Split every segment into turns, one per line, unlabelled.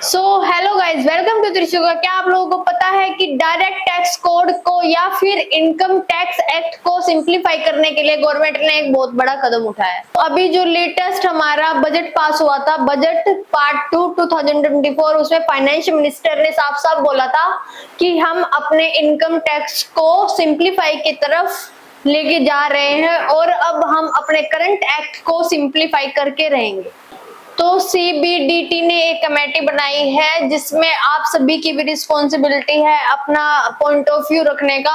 So hello guys, welcome to Trishuka. क्या आप लोगों को पता है कि डायरेक्ट टैक्स कोड को या फिर इनकम टैक्स एक्ट को सिंप्लीफाई करने के लिए गवर्नमेंट ने एक बहुत बड़ा कदम उठाया है। अभी जो लेटेस्ट हमारा बजट पास हुआ था, बजट पार्ट 2 2024, उसमें फाइनेंस मिनिस्टर ने साफ साफ बोला था कि हम अपने इनकम टैक्स को सिंप्लीफाई की तरफ लेके जा रहे हैं और अब हम अपने करंट एक्ट को सिंप्लीफाई करके रहेंगे। तो सीबीडीटी ने एक कमेटी बनाई है जिसमें आप सभी की भी रिस्पॉन्सिबिलिटी है अपना पॉइंट ऑफ व्यू रखने का।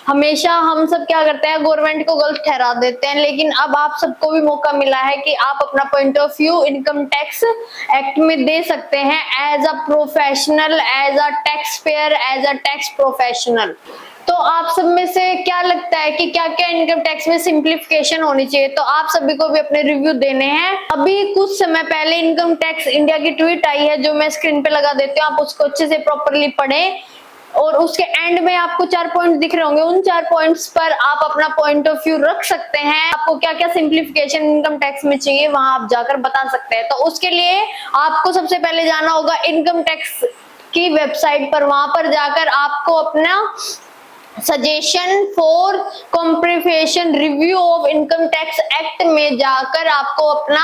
हमेशा हम सब क्या करते हैं, गवर्नमेंट को गलत ठहरा देते हैं, लेकिन अब आप सबको भी मौका मिला है कि आप अपना point of view income tax act में दे सकते हैं as a professional, as a tax payer, as a tax professional. तो आप सब में से क्या लगता है कि क्या क्या इनकम टैक्स में सिंप्लीफिकेशन होनी चाहिए? तो आप सभी को भी अपने रिव्यू देने हैं। अभी कुछ समय पहले इनकम टैक्स इंडिया की ट्वीट आई है जो मैं स्क्रीन पे लगा देती हूँ, आप उसको अच्छे से प्रॉपरली पढ़ें और उसके एंड में आपको 4 पॉइंट दिख रहे होंगे। उन 4 पॉइंट्स पर आप अपना पॉइंट ऑफ व्यू रख सकते हैं। आपको क्या क्या सिंप्लीफिकेशन इनकम टैक्स में चाहिए वहां आप जाकर बता सकते हैं। तो उसके लिए आपको सबसे पहले जाना होगा इनकम टैक्स की वेबसाइट पर। वहां पर जाकर आपको अपना suggestion for comprehension review of income tax act में जाकर आपको अपना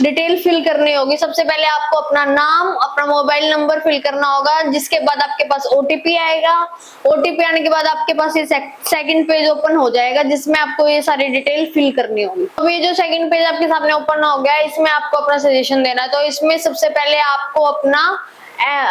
डिटेल फिल करनी होगी। सबसे पहले आपको अपना नाम, अपना मोबाइल नंबर फिल करना होगा, जिसके बाद आपके पास ओटीपी आएगा। ओटीपी आने के बाद आपके पास ये सेकंड पेज ओपन हो जाएगा जिसमें आपको ये सारी डिटेल फिल करनी होगी। अब ये जो सेकंड पेज आपके सामने ओपन हो गया है, इसमें आपको अपना सजेशन देना है। तो इसमें सबसे पहले आपको अपना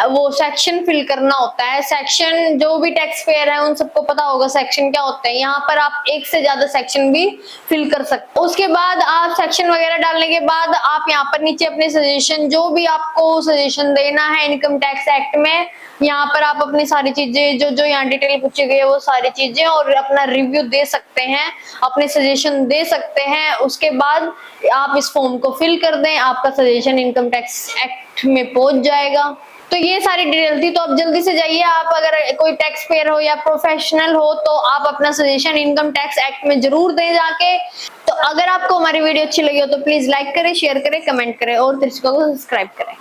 वो सेक्शन फिल करना होता है। सेक्शन जो भी टैक्स पेयर है उन सबको पता होगा सेक्शन क्या होते हैं। यहाँ पर आप एक से ज्यादा सेक्शन भी फिल कर सकते हो। उसके बाद आप सेक्शन वगैरह डालने के बाद आप यहाँ पर नीचे अपने सजेशन, जो भी आपको सजेशन देना है इनकम टैक्स एक्ट में, यहाँ पर आप अपनी सारी चीजें जो जो यहाँ डिटेल पूछी गई है वो सारी चीजें और अपना रिव्यू दे सकते हैं, अपने सजेशन दे सकते हैं। उसके बाद आप इस फॉर्म को फिल कर दें, आपका सजेशन इनकम टैक्स एक्ट में पहुंच जाएगा। तो ये सारी डिटेल थी। तो अब जल्दी से जाइए, आप अगर कोई टैक्स पेयर हो या प्रोफेशनल हो तो आप अपना सजेशन इनकम टैक्स एक्ट में जरूर दें जाके। तो अगर आपको हमारी वीडियो अच्छी लगी हो तो प्लीज लाइक करें, शेयर करें, कमेंट करें और त्रिशुका को सब्सक्राइब करें।